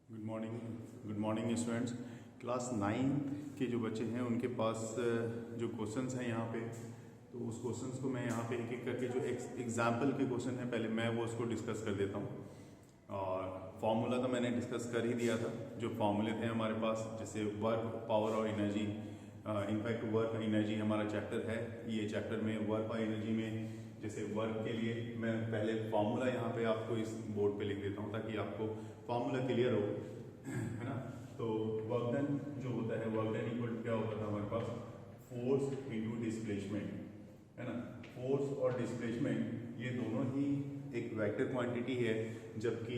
Good morning students. Class 9 के जो बच्चे हैं उनके पास जो क्वेश्चंस हैं यहाँ पे, तो उस क्वेश्चंस को मैं यहाँ पे एक एक करके जो एग्जाम्पल के क्वेश्चन हैं पहले मैं वो उसको डिस्कस कर देता हूँ। और फार्मूला तो मैंने डिस्कस कर ही दिया था। जो फार्मूले थे हमारे पास, जैसे वर्क, पावर और एनर्जी। इनफैक्ट वर्क एनर्जी हमारा चैप्टर है, ये चैप्टर में वर्क और एनर्जी में जैसे वर्क के लिए मैं पहले फार्मूला यहाँ पे आपको इस बोर्ड पे लिख देता हूँ ताकि आपको फार्मूला क्लियर हो, है ना। तो वर्क डन जो होता है, वर्क डन इक्वल टू क्या होता था हमारे पास, फोर्स इनटू डिस्प्लेसमेंट, है ना। फोर्स और डिस्प्लेसमेंट ये दोनों ही एक वेक्टर क्वांटिटी है, जबकि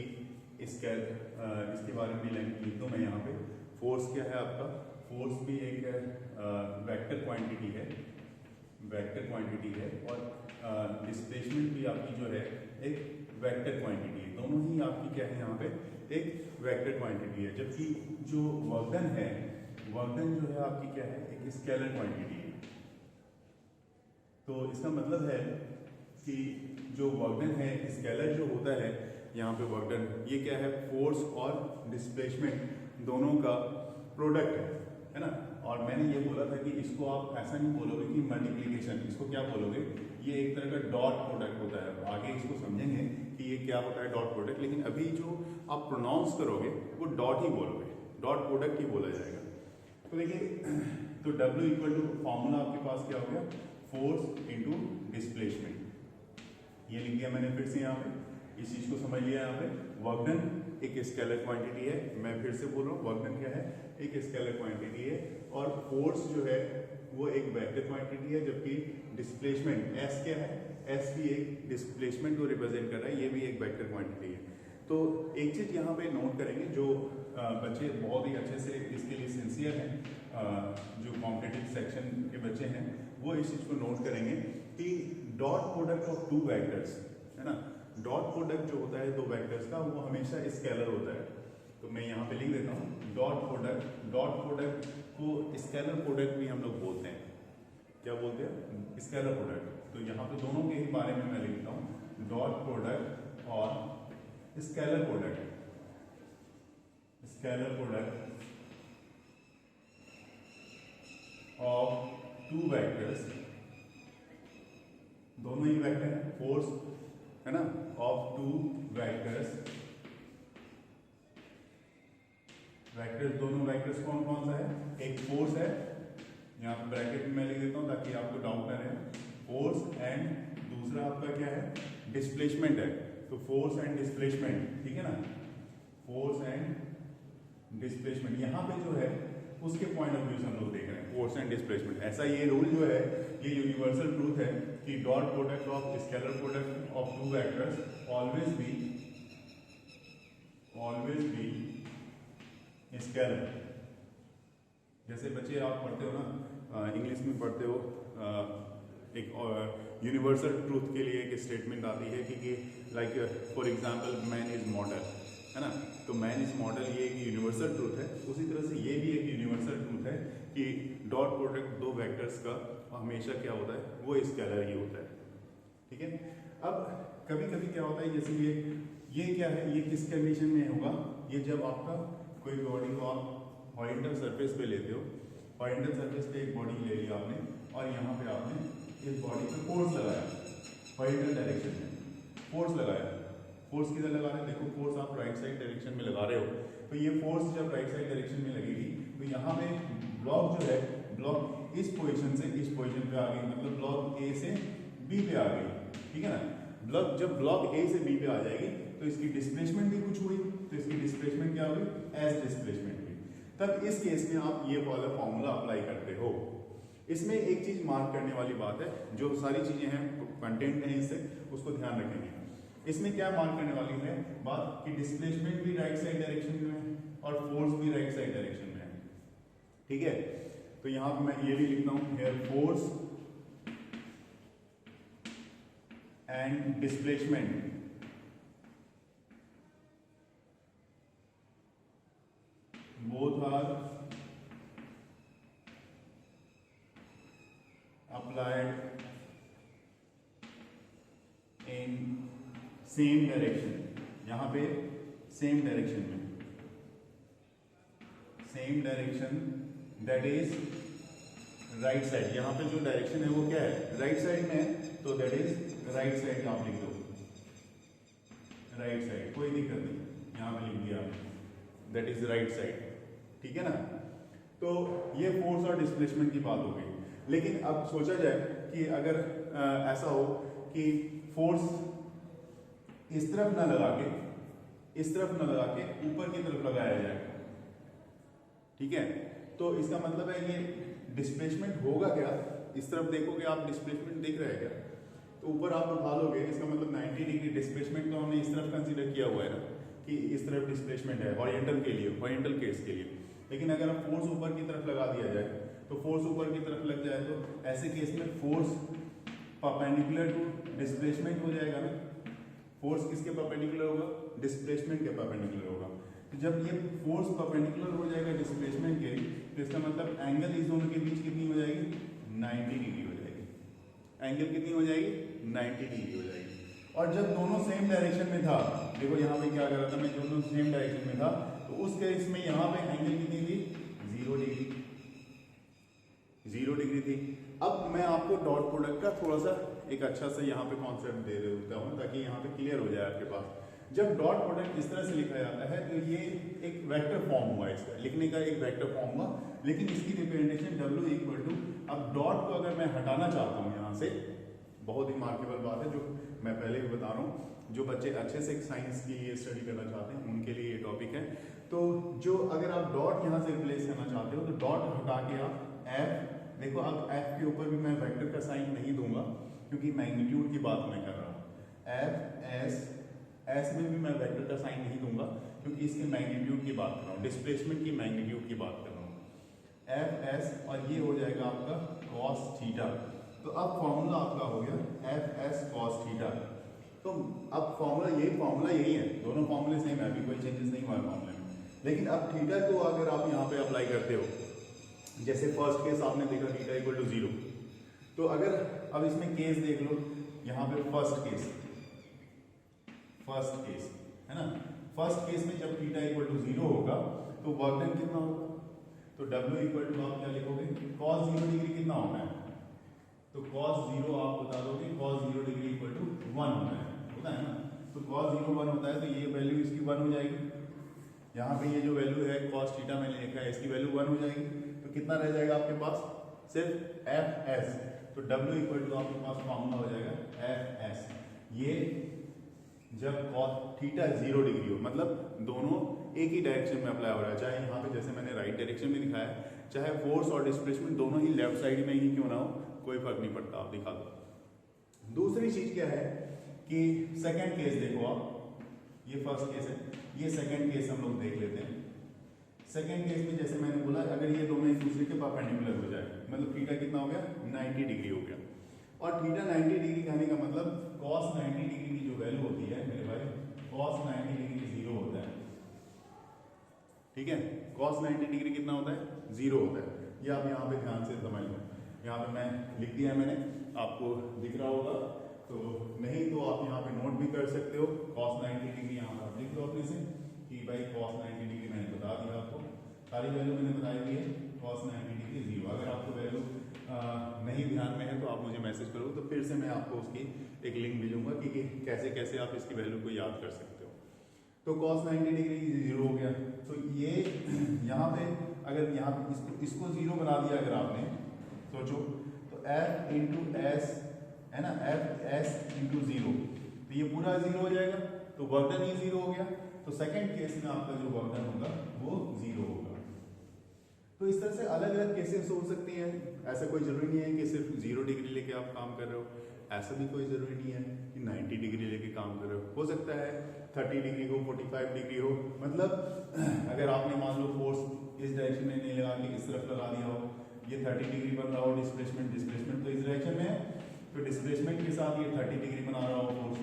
इसके बारे में लिख दूँ मैं यहाँ पे। फोर्स क्या है आपका, फोर्स भी एक वेक्टर क्वांटिटी है, वेक्टर क्वांटिटी है, और डिस्प्लेसमेंट भी आपकी जो है एक वेक्टर क्वांटिटी है। दोनों ही आपकी क्या है यहाँ पे, एक वेक्टर क्वांटिटी है। जबकि जो वर्क डन है, वर्क डन जो है आपकी क्या है, एक स्केलर क्वांटिटी है। तो इसका मतलब है कि जो वर्क डन है, स्केलर जो होता है यहाँ पे वर्क डन, ये क्या है, फोर्स और डिस्प्लेसमेंट दोनों का प्रोडक्ट है ना। और मैंने ये बोला था कि इसको आप ऐसा नहीं बोलोगे कि मल्टीप्लिकेशन, इसको क्या बोलोगे, ये एक तरह का डॉट प्रोडक्ट होता है। आगे इसको समझेंगे कि ये क्या होता है डॉट प्रोडक्ट, लेकिन अभी जो आप प्रोनाउंस करोगे वो डॉट ही बोलोगे, डॉट प्रोडक्ट ही बोला जाएगा। तो देखिए, तो W इक्वल टू फॉर्मूला आपके पास क्या हो गया, फोर्स इंटू डिस्प्लेसमेंट। ये लिख दिया मैंने फिर से यहाँ पे, इस चीज को समझ लिया यहाँ पे। वर्क डन एक स्केलर क्वांटिटी है, मैं फिर से बोल रहा हूँ, वर्क डन क्या है, एक स्केलर क्वांटिटी है, और फोर्स जो है वो एक वेक्टर क्वांटिटी है, जबकि डिस्प्लेसमेंट S क्या है, S भी एक डिस्प्लेसमेंट को रिप्रेजेंट कर रहा है, ये भी एक वेक्टर क्वांटिटी है। तो एक चीज यहाँ पे नोट करेंगे, जो बच्चे बहुत ही अच्छे से इसके लिए सिंसियर हैं, जो कॉम्पिटिटिव सेक्शन के बच्चे हैं, वो इस चीज को नोट करेंगे कि dot product of two vectors, है ना। डॉट प्रोडक्ट जो होता है दो वेक्टर्स का, वो हमेशा स्केलर होता है। तो मैं यहाँ पे लिख देता हूँ डॉट प्रोडक्ट, डॉट प्रोडक्ट को स्केलर प्रोडक्ट भी हम लोग बोलते हैं। क्या बोलते हैं, स्केलर प्रोडक्ट। तो यहाँ पे दोनों के ही बारे में मैं लिखता हूँ, डॉट प्रोडक्ट और scalar product. Scalar product of two vectors, दोनों ही वेक्टर है, फोर्स है ना, ऑफ टू वेक्टर्स। वेक्टर्स, दोनों वेक्टर्स कौन कौन सा है, एक फोर्स है, यहाँ पे ब्रैकेट में मैं लिख देता हूं ताकि आपको डाउट ना रहे, फोर्स, एंड दूसरा आपका क्या है, डिस्प्लेसमेंट है। तो फोर्स एंड डिस्प्लेसमेंट, ठीक है ना, फोर्स एंड डिस्प्लेसमेंट। यहाँ पे जो है उसके पॉइंट ऑफ व्यू से हम लोग देख रहे हैं, फोर्स एंड डिस्प्लेसमेंट। ऐसा ये रूल जो है, ये यूनिवर्सल ट्रूथ है कि dot product of scalar product of two vectors always be scalar. जैसे बच्चे आप पढ़ते हो ना, इंग्लिश में पढ़ते हो, एक यूनिवर्सल ट्रूथ के लिए एक स्टेटमेंट आती है कि like for example man is model, है ना। तो मैन इज मॉडल, ये एक यूनिवर्सल ट्रूथ है। उसी तरह से ये भी एक यूनिवर्सल ट्रूथ है कि डॉट प्रोडक्ट दो वेक्टर्स का हमेशा क्या होता है, वो स्केलर ही होता है, ठीक है। अब कभी कभी क्या होता है, जैसे ये क्या है, ये किस कंडीशन में होगा, ये जब आपका कोई बॉडी को आप हॉरिजॉन्टल सरफेस पे लेते हो, हॉरिजॉन्टल सरफेस पे एक बॉडी ले लिया आपने, और यहाँ पे आपने इस बॉडी पे फोर्स लगाया, हॉरिजॉन्टल डायरेक्शन में फोर्स लगाया। फोर्स किधर लगा रहे हैं, देखो फोर्स आप राइट साइड डायरेक्शन में लगा रहे हो, तो ये फोर्स जब राइट साइड डायरेक्शन में लगेगी तो यहाँ पे ब्लॉक जो है, ब्लॉक इस पोजीशन से इस पोजीशन पे आ गई, मतलब ब्लॉक ए से बी पे आ गई, ठीक है ना। ब्लॉक जब ब्लॉक ए से बी पे आ जाएगी तो इसकी डिस्प्लेसमेंट भी कुछ हुई, तो इसकी डिस्प्लेसमेंट क्या हुई, एस डिस्प्लेसमेंट हुई। तब इस केस में आप ये वाला फॉर्मूला अप्लाई करते हो। इसमें एक चीज मार्क करने वाली बात है, जो सारी चीजें हैं कंटेंट है इससे, उसको ध्यान रखेंगे। इसमें क्या मार्क करने वाली है बात, कि डिस्प्लेसमेंट भी राइट साइड डायरेक्शन में है और फोर्स भी राइट साइड डायरेक्शन में है, ठीक है। तो यहां पे मैं ये भी लिखता हूं, here force and displacement both are applied in same direction, यहां पे सेम डायरेक्शन में, same direction that is right side. यहाँ पे जो डायरेक्शन है वो क्या है, राइट साइड में है, तो दैट इज राइट साइड आप लिख दो, राइट साइड, कोई दिक्कत नहीं, यहाँ पे लिख दिया दैट इज राइट साइड, ठीक है ना। तो ये फोर्स और डिस्प्लेसमेंट की बात हो गई। लेकिन अब सोचा जाए कि अगर ऐसा हो कि फोर्स इस तरफ ना लगा के, इस तरफ ना लगा के ऊपर की तरफ लगाया जाए, ठीक है, तो इसका मतलब है ये डिस्प्लेसमेंट होगा क्या, इस तरफ देखोगे आप डिस्प्लेसमेंट दिख रहा है क्या, तो ऊपर आप उठा लोगे, इसका मतलब 90 डिग्री डिस्प्लेसमेंट तो हमने इस तरफ कंसीडर किया हुआ है ना कि इस तरफ डिस्प्लेसमेंट है हॉरिजॉन्टल के लिए, हॉरिजॉन्टल केस के लिए। लेकिन अगर हम फोर्स ऊपर की तरफ लगा दिया जाए, तो फोर्स ऊपर की तरफ लग जाए तो ऐसे केस में फोर्स परपेंडिकुलर टू डिस्प्लेसमेंट हो जाएगा ना। फोर्स किसके परपेंडिकुलर होगा, डिस्प्लेसमेंट के परपेंडिकुलर होगा। तो जब ये फोर्स परपेंडिकुलर हो जाएगा डिस्प्लेसमेंट के, तो इसका मतलब एंगल इस दोनों के बीच कितनी हो जाएगी, 90 डिग्री हो जाएगी। एंगल कितनी हो जाएगी, 90 डिग्री हो जाएगी। और जब दोनों सेम डायरेक्शन में था, देखो यहाँ पे क्या कर रहा था मैं, दोनों सेम डायरेक्शन में था, तो उस केस में यहाँ पे एंगल कितनी थी, 0 डिग्री, 0 डिग्री थी। अब मैं आपको डॉट प्रोडक्ट का थोड़ा सा एक अच्छा सा यहाँ पे कॉन्सेप्ट दे देता हूँ ताकि यहाँ पे क्लियर हो जाए आपके पास। जब डॉट प्रोडक्ट इस तरह से लिखा जाता है तो ये एक वेक्टर फॉर्म हुआ, इसका लिखने का एक वेक्टर फॉर्म हुआ, लेकिन इसकी रिप्रेजेंटेशन W इक्वल टू, अब डॉट को अगर मैं हटाना चाहता हूँ यहाँ से, बहुत ही मार्केबल बात है जो मैं पहले भी बता रहा हूँ, जो बच्चे अच्छे से साइंस की ये स्टडी करना चाहते हैं उनके लिए ये टॉपिक है। तो जो अगर आप डॉट यहाँ से रिप्लेस करना चाहते हो तो डॉट हटा के आप F, देखो अब F के ऊपर भी मैं वेक्टर का साइन नहीं दूंगा क्योंकि मैग्नीट्यूड की बात मैं कर रहा हूँ। F S में भी मैं वेक्टर का साइन नहीं दूंगा क्योंकि इसके मैग्नीट्यूड की बात कर रहा हूँ, डिस्प्लेसमेंट की मैग्नीट्यूड की बात कर रहा हूँ। F S और ये हो जाएगा आपका cos थीटा। तो अब फॉर्मूला आपका हो गया F S cos थीटा। तो अब फॉर्मूला यही है, दोनों फॉर्मूले सेम है, अभी कोई चेंजेस नहीं हुआ है फॉर्मूले में। लेकिन अब थीटा को अगर आप यहाँ पे अप्लाई करते हो, जैसे फर्स्ट केस आपने देखा थीटा इक्वल टू 0, तो अगर अब इसमें केस देख लो, यहाँ पे फर्स्ट केस है ना, फर्स्ट केस में जब थीटा इक्वल टू 0 होगा तो वर्क डन कितना होगा, तो W इक्वल टू आप क्या लिखोगे, cos 0 डिग्री कितना होता है, तो cos 0 आप बता दोगे, cos 0 डिग्री इक्वल टू 1 होता है ना, तो cos 0 1 होता है, तो ये वैल्यू इसकी 1 हो जाएगी। यहाँ पे ये जो वैल्यू है cos थीटा मैंने लिखा है, इसकी वैल्यू 1 हो जाएगी, तो कितना रह जाएगा आपके पास, सिर्फ Fs। तो W इक्वल टू आपके पास फॉर्मूला हो जाएगा Fs। ये जब cos थीटा 0 डिग्री हो, मतलब दोनों एक ही डायरेक्शन में अप्लाई हो रहा है, चाहे यहाँ पे जैसे मैंने राइट डायरेक्शन में दिखाया है, चाहे फोर्स और डिस्प्लेसमेंट दोनों ही लेफ्ट साइड में ही क्यों ना हो, कोई फर्क नहीं पड़ता, आप दिखा दो। दूसरी चीज क्या है कि सेकंड केस देखो आप, ये फर्स्ट केस है, ये सेकंड केस हम लोग देख लेते हैं। सेकंड केस में जैसे मैंने बोला, अगर ये दोनों एक दूसरे के परपेंडिकुलर हो जाए, मतलब थीटा कितना हो गया, 90 डिग्री हो गया। और थीटा 90 डिग्री कहने का मतलब cos 90 डिग्री की जो वैल्यू होती है मेरे भाई, cos 90 डिग्री 0 होता है, ठीक है, cos 90 डिग्री कितना होता है, 0 होता है। ये आप यहाँ पे ध्यान से समझ लो, यहाँ पे मैं लिख दिया है मैंने, आपको दिख रहा होगा, तो नहीं तो आप यहाँ पे नोट भी कर सकते हो, cos 90 डिग्री यहाँ पर आप लिख लो अपने से कि भाई cos 90 डिग्री मैंने बता दिया आपको, सारी वैल्यू मैंने बताई दी है, cos 90 डिग्री 0। अगर आपको वैल्यू नहीं ध्यान में है तो आप मुझे मैसेज करो, तो फिर से मैं आपको उसकी एक लिंक भेजूंगा कि कैसे कैसे आप इसकी वैल्यू को याद कर सकते हो। तो cos 90 डिग्री 0 हो गया, तो ये यहाँ पे अगर यहाँ पे इसको 0 बना दिया अगर आपने, सोचो तो F इंटू एस है ना, F S इंटू 0, तो ये पूरा 0 हो जाएगा, तो वर्क डन ही 0 हो गया। तो सेकंड केस में आपका जो वर्क डन होगा वो 0 होगा। तो इस तरह से अलग अलग केसेस हो सकती हैं, ऐसा कोई जरूरी नहीं है कि सिर्फ 0 डिग्री लेके आप काम कर रहे हो, ऐसा भी कोई जरूरी नहीं है कि 90 डिग्री लेके काम कर रहे हो सकता है 30 डिग्री हो, 45 डिग्री हो, मतलब अगर आपने मान लो फोर्स इस डायरेक्शन में नहीं लगा के इस तरफ लगा दिया हो, ये 30 डिग्री बन रहा हो, डिस्प्लेसमेंट तो इस डायरेक्शन में है, तो डिस्प्लेसमेंट के साथ ये 30 डिग्री बना रहा हो फोर्स,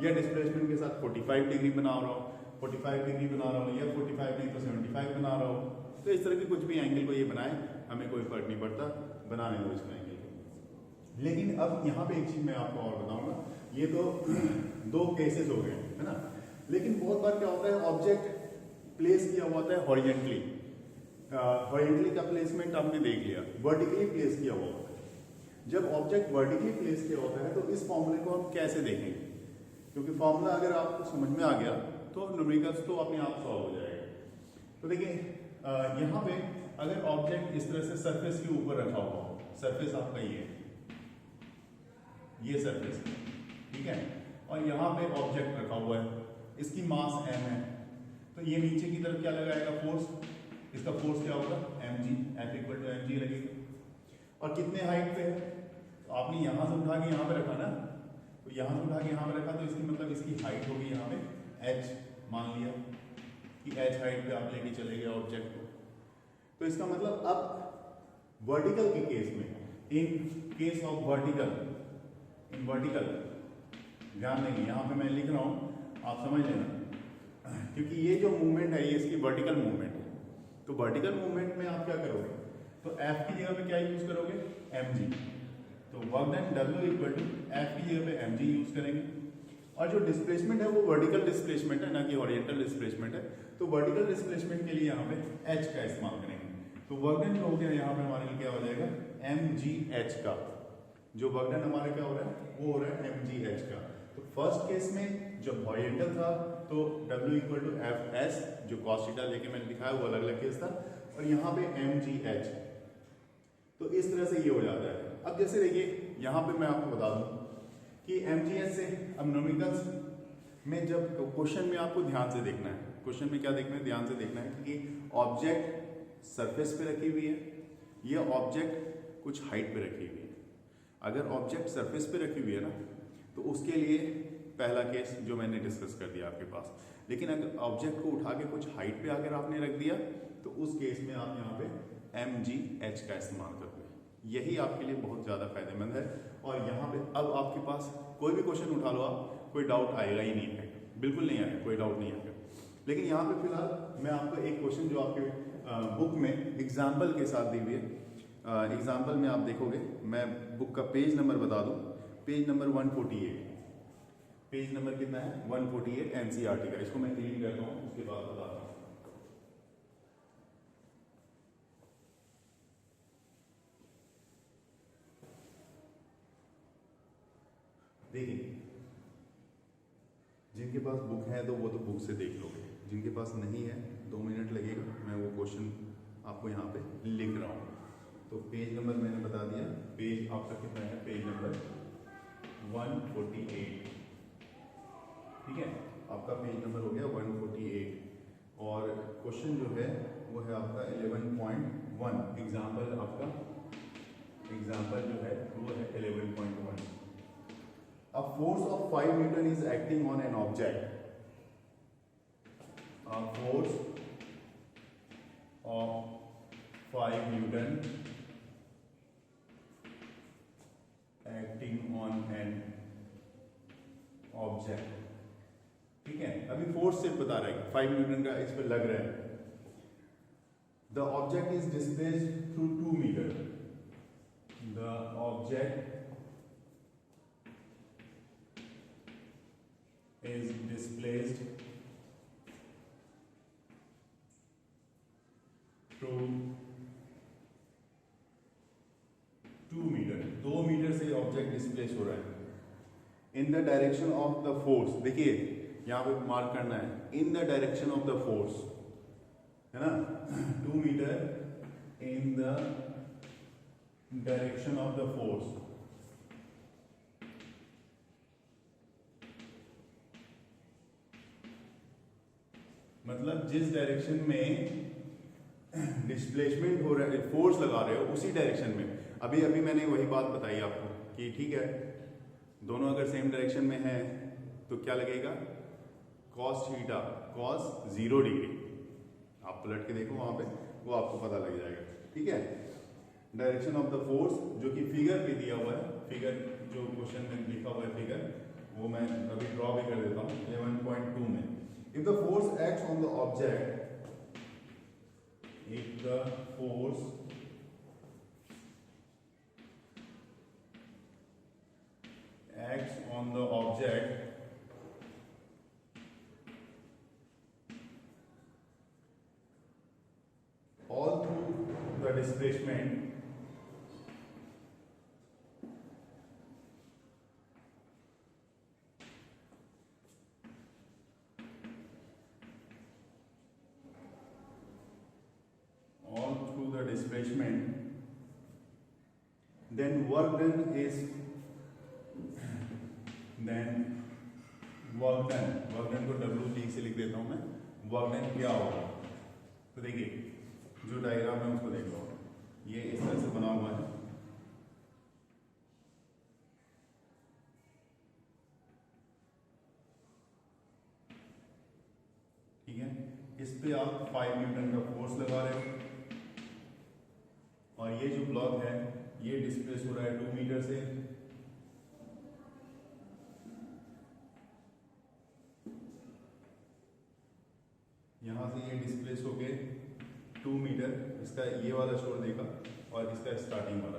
या डिस्प्लेसमेंट के साथ 45 डिग्री बना रहा हो, 45 डिग्री बना रहा हो, या 45 नहीं तो 75 बना रहा हो, तो इस तरह के कुछ भी एंगल को ये बनाए, हमें कोई फर्क नहीं पड़ता, बनाने दो इसको एंगल को। लेकिन अब यहाँ पे एक चीज मैं आपको और बताऊंगा, ये तो 2 केसेस हो गए है ना, लेकिन बहुत बार क्या होता है, ऑब्जेक्ट प्लेस किया हुआ होता है हॉरिजॉन्टली, हॉरिजॉन्टली का प्लेसमेंट आपने देख लिया, वर्टिकली प्लेस किया हुआ होता है। जब ऑब्जेक्ट वर्टिकली प्लेस किया होता है तो इस फॉर्मूले को हम कैसे देखेंगे, क्योंकि फॉर्मूला अगर आपको समझ में आ गया तो न्यूमेरिकल्स तो अपने आप सॉल्व हो जाएगा। तो देखिए यहाँ पे अगर ऑब्जेक्ट इस तरह से सरफेस के ऊपर रखा हुआ हो, सरफेस आपका ये सरफेस, ठीक है, और यहाँ पे ऑब्जेक्ट रखा हुआ है, इसकी मास m है, तो ये नीचे की तरफ क्या लगाएगा, फोर्स, इसका फोर्स क्या होगा, mg, F equal to mg लगेगा। और कितने हाइट पे है, तो आपने यहाँ से उठा के यहाँ पे रखा ना, तो यहाँ से उठा के यहाँ पे रखा, तो इसकी मतलब इसकी हाइट होगी यहाँ पे h, मान लिया कि h हाइट पे आप लेके चले गए ऑब्जेक्ट को। तो इसका मतलब अब वर्टिकल के केस में, in case of vertical, in vertical, ध्यान देंगे यहाँ पे मैं लिख रहा हूँ, आप समझ लेना, क्योंकि ये जो मूवमेंट है ये इसकी वर्टिकल मूवमेंट है। तो वर्टिकल मूवमेंट में आप क्या करोगे, तो F की जगह पे क्या यूज करोगे, mg, तो work done W equal to F की जगह पे mg यूज करेंगे। और जो डिस्प्लेसमेंट है वो वर्टिकल डिस्प्लेसमेंट है, ना कि हॉरिजॉन्टल डिस्प्लेसमेंट है, तो वर्टिकल डिस्प्लेसमेंट के लिए यहाँ पे h का इस्तेमाल करेंगे। तो वर्क डन जो हो गया यहाँ पे हमारे लिए क्या हो जाएगा, mgh का, जो वर्क डन हमारा क्या हो रहा है, वो हो रहा है mgh का। तो फर्स्ट केस में जब हॉरिजॉन्टल था तो W इक्वल टू Fs, जो cos थीटा लेके मैंने दिखाया वो अलग अलग केस था, और यहाँ पे mgh, तो इस तरह से ये हो जाता है। अब जैसे देखिए यहाँ पे मैं आपको बता दूं कि mgh से अब न्यूमेरिकल्स में जब क्वेश्चन में आपको ध्यान से देखना है, क्वेश्चन में क्या देखना है, ध्यान से देखना है कि ऑब्जेक्ट सरफेस पे रखी हुई है, यह ऑब्जेक्ट कुछ हाइट पे रखी हुई है। अगर ऑब्जेक्ट सरफेस पे रखी हुई है ना, तो उसके लिए पहला केस जो मैंने डिस्कस कर दिया आपके पास। लेकिन अगर ऑब्जेक्ट को उठा के कुछ हाइट पे आकर आपने रख दिया, तो उस केस में आप यहाँ पे mgh का इस्तेमाल करोगे। यही आपके लिए बहुत ज़्यादा फायदेमंद है। और यहाँ पे अब आपके पास कोई भी क्वेश्चन उठा लो आप, कोई डाउट आएगा ही नहीं है, बिल्कुल नहीं आएगा, कोई डाउट नहीं आएगा। लेकिन यहाँ पे फिलहाल मैं आपको एक क्वेश्चन जो आपके बुक में एग्जाम्पल के साथ दी हुई है, एग्जाम्पल में आप देखोगे, मैं बुक का पेज नंबर बता दूं, पेज नंबर 148, पेज नंबर कितना है, 148 एनसीईआरटी का। इसको मैं क्लीन करता हूँ, उसके बाद बताता हूँ। देखिए, जिनके पास बुक है तो वो तो बुक से देख लोगे, जिनके पास नहीं है 2 मिनट लगेगा, मैं वो क्वेश्चन आपको यहाँ पे लिख रहा हूँ। तो पेज नंबर मैंने बता दिया, पेज आपका कितना है, पेज नंबर 148, ठीक है, आपका पेज नंबर हो गया 148। और क्वेश्चन जो है वो है आपका 11.1, एग्जाम्पल आपका, एग्जाम्पल जो है वो है 11.1। A force of 5 Newton is acting on an object. A force of 5 Newton acting on an object. ठीक है, अभी फोर्स से बता रहा है, 5 न्यूटन का इस पे लग रहा है। The object is displaced through 2 meter. The object is displaced through 2 metre, 2 metre से ऑब्जेक्ट डिस्प्लेस हो रहा है। In the direction of the force, देखिए यहाँ पे मार्क करना है, in the direction of the force, है ना, 2 metre in the direction of the force. मतलब जिस डायरेक्शन में डिस्प्लेसमेंट हो रहा है, फोर्स लगा रहे हो, उसी डायरेक्शन में। अभी अभी मैंने वही बात बताई आपको कि ठीक है, दोनों अगर सेम डायरेक्शन में है तो क्या लगेगा, cos थीटा, cos 0 डिग्री। आप पलट के देखो वहां पे, वो आपको पता लग जाएगा, ठीक है। डायरेक्शन ऑफ द फोर्स जो कि फिगर पे दिया हुआ है, फिगर जो क्वेश्चन में लिखा हुआ है फिगर, वो मैं अभी ड्रॉ भी कर देता हूँ 11.2 में। If the force acts on the object, if the force acts on the object, all displacement all through the displacement, then work done is work done को WD से लिख देता हूं मैं। वर्क डन क्या होगा, तो देखिए जो डायग्राम है उसको देख लो, ये इस तरह से बना हुआ है। ठीक है, इस पे आप 5 न्यूटन का फोर्स लगा रहे हो और ये जो ब्लॉक है ये डिस्प्लेस हो रहा है 2 मीटर से। यहां से ये डिस्प्लेस हो गए 2 मीटर, इसका ये वाला छोड़ देगा और इसका स्टार्टिंग वाला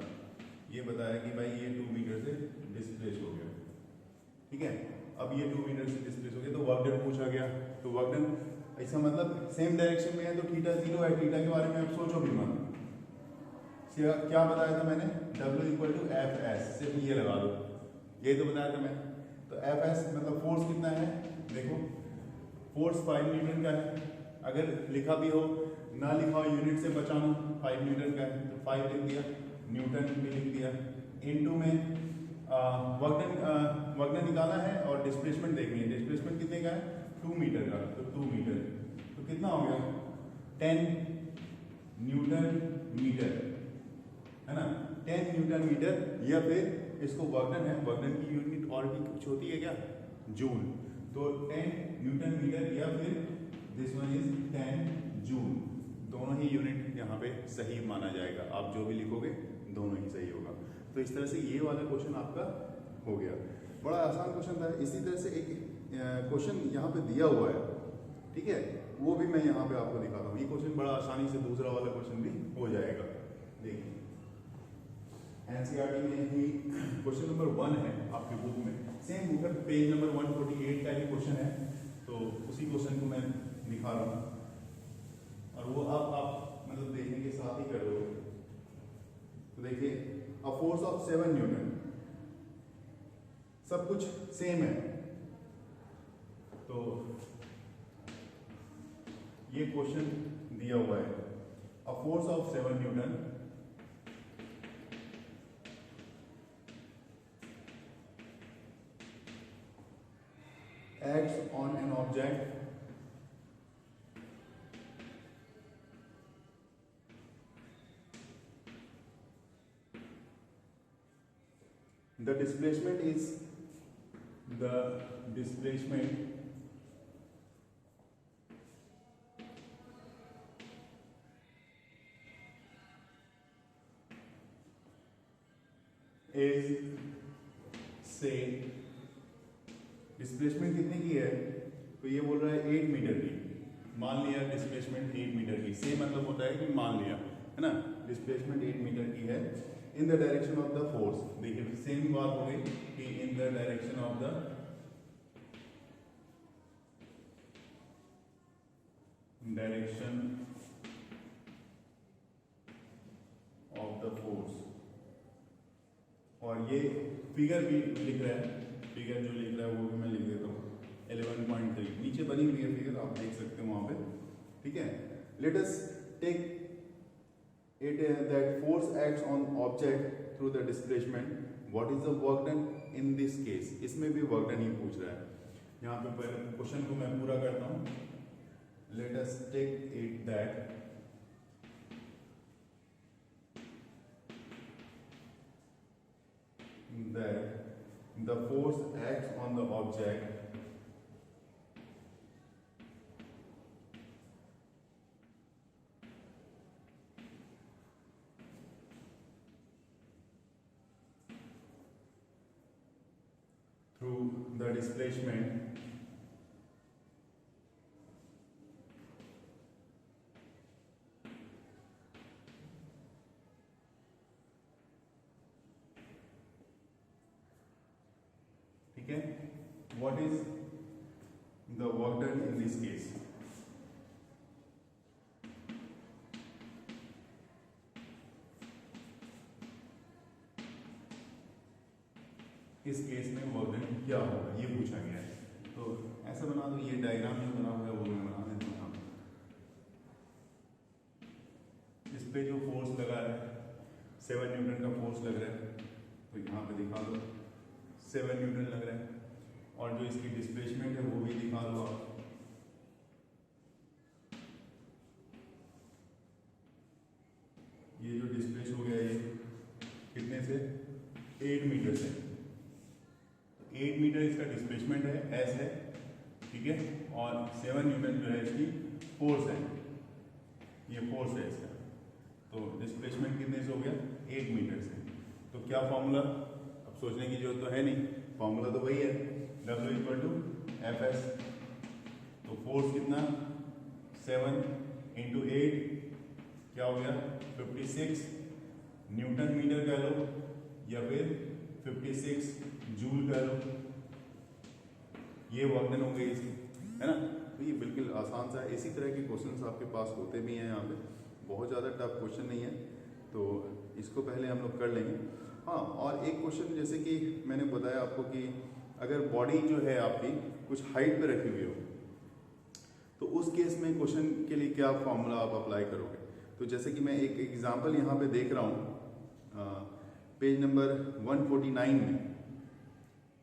ये बताया कि भाई ये 2 मीटर से डिस्प्लेस हो गया। ठीक है, अब ये 2 मीटर से डिस्प्लेस हो गया तो वर्क डन पूछा गया। तो वर्क डन ऐसा मतलब सेम डायरेक्शन में है तो थीटा 0 है, थीटा के बारे में आप सोचो भी मत। क्या बताया था मैंने, W = Fs, सिर्फ ये लगा दो, यही तो बताया था मैं। तो Fs मतलब फोर्स कितना है, देखो फोर्स 5 न्यूटन का है। अगर लिखा भी हो ना लिखा हो यूनिट से बचाना, 5 न्यूटन का है तो 5 लिख दिया, न्यूटन भी लिख दिया। इनटू में वर्क डन निकालना है और डिस्प्लेसमेंट देखनी है। डिस्प्लेसमेंट कितने का है, 2 मीटर का, तो 2 मीटर तो कितना हो गया 10 न्यूटन मीटर, है ना, 10 न्यूटन मीटर। या फिर इसको वर्क डन है, वर्क डन की यूनिट और भी कुछ होती है क्या, जूल, तो 10 न्यूटन मीटर या फिर दिस वन इज 10 जूल। दोनों ही यूनिट यहाँ पे सही माना जाएगा, आप जो भी लिखोगे दोनों ही सही होगा। तो इस तरह से ये वाला क्वेश्चन आपका हो गया, बड़ा आसान क्वेश्चन था। इसी तरह से एक क्वेश्चन यहाँ पे दिया हुआ है, ठीक है, वो भी मैं यहाँ पे आपको दिखाता हूँ। ये क्वेश्चन बड़ा आसानी से दूसरा वाला क्वेश्चन भी हो जाएगा। देखिए एनसीईआरटी में ही क्वेश्चन नंबर 1 है आपकी बुक में, सेम बुक है, पेज नंबर 148 का ही क्वेश्चन है। तो उसी क्वेश्चन को मैं दिखा रहा हूँ और वो अब आप मतलब देखने के साथ ही कर रहे हो। तो देखिए अ फोर्स ऑफ 7 न्यूटन, सब कुछ सेम है। तो ये क्वेश्चन दिया हुआ है, a force of 7 Newton acts on an object the displacement is say displacement कितने की है, तो ये बोल रहा है 8 मीटर की। मान लिया डिस्प्लेसमेंट 8 मीटर की, से मतलब होता है कि मान लिया, है ना, डिस्प्लेसमेंट 8 मीटर की है in the direction of the force. देखिए सेम बात हो गई कि इन the direction of the force. और ये फिगर भी लिख रहा है, फिगर जो लिख रहा है वो भी मैं लिख देता हूँ 11.3 नीचे बनी हुई है फिगर, आप देख सकते हो वहां पे। ठीक है, let us take it that force acts on object through the displacement, what is the work done in this case. इसमें भी वर्क डन ही पूछ रहा है। यहाँ पे क्वेश्चन को मैं पूरा करता हूँ। Let us take it that the force acts on the object through the displacement what is the work done in this case। इस केस में वर्क डन क्या होगा, ये पूछा गया है। तो ऐसा बना दो, ये डायग्राम जो बना हुआ है वो मैं बना देता हूँ। इस पे जो फोर्स लगा है 7 न्यूटन का फोर्स लग रहा है, तो यहाँ पे दिखा दो 7 न्यूटन लग रहा है, और जो इसकी डिस्प्लेसमेंट है वो भी दिखा दो आप। ये जो डिस्प्लेस हो गया ये कितने से, 8 मीटर से, 8 मीटर इसका डिस्प्लेसमेंट है, एस है, ठीक है, और 7 न्यूटन जो है इसकी फोर्स है, ये फोर्स है इसका। तो डिस्प्लेसमेंट कितने से हो गया, 8 मीटर से। तो क्या फॉर्मूला, अब सोचने की जरूरत तो है नहीं, फॉर्मूला तो वही है, W=Fs। तो फोर्स कितना, 7 × 8 क्या हो गया, 56 न्यूटन मीटर कह लो, या फिर 56 जूल कह लो, ये वर्क डन हो गई इसकी, है ना। तो ये बिल्कुल आसान सा है। इसी तरह के क्वेश्चंस आपके पास होते भी हैं यहाँ पे, बहुत ज़्यादा टफ क्वेश्चन नहीं है, तो इसको पहले हम लोग कर लेंगे। हाँ, और एक क्वेश्चन जैसे कि मैंने बताया आपको कि अगर बॉडी जो है आपकी कुछ हाइट पे रखी हुई हो, तो उस केस में क्वेश्चन के लिए क्या फॉर्मूला आप अप्लाई करोगे। तो जैसे कि मैं एक एग्जांपल यहाँ पे देख रहा हूँ, पेज नंबर 149 में,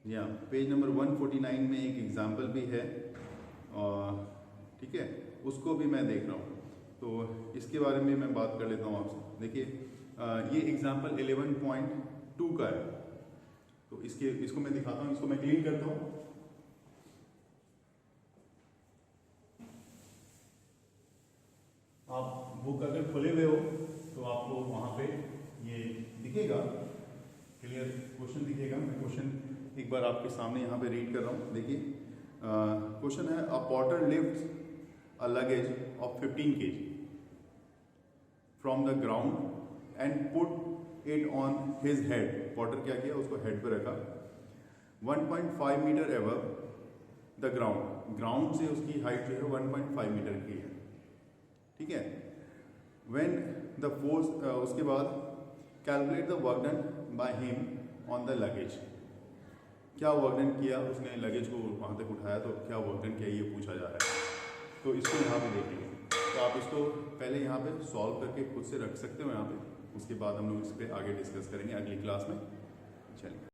या पेज नंबर 149 में एक एग्जांपल भी है, ठीक है, उसको भी मैं देख रहा हूँ। तो इसके बारे में मैं बात कर लेता हूँ आपसे। देखिए, ये एग्जांपल 11.2 का है, तो इसको मैं दिखाता हूँ, इसको मैं क्लीन करता हूँ। आप बुक अगर खोले हुए हो तो आपको वहाँ पे ये दिखेगा, क्लियर क्वेश्चन दिखेगा। मैं क्वेश्चन एक बार आपके सामने यहाँ पे रीड कर रहा हूँ। देखिए, क्वेश्चन है, a porter lifts a luggage of 15 kg from the ground and put it on his head. Porter क्या किया, उसको हेड पे रखा, 1.5 metre above the ground, ground से उसकी हाइट जो है 1.5 मीटर की है, ठीक है। व्हेन द फोर्स, उसके बाद calculate the work done by him on the luggage. क्या वर्क डन किया उसने, लगेज को वहाँ तक उठाया, तो क्या वर्क डन किया ये पूछा जा रहा है। तो इसको यहाँ पे देखेंगे, तो आप इसको पहले यहाँ पे सॉल्व करके खुद से रख सकते हो यहाँ पे, उसके बाद हम लोग इस पर आगे डिस्कस करेंगे अगली क्लास में। चलिए।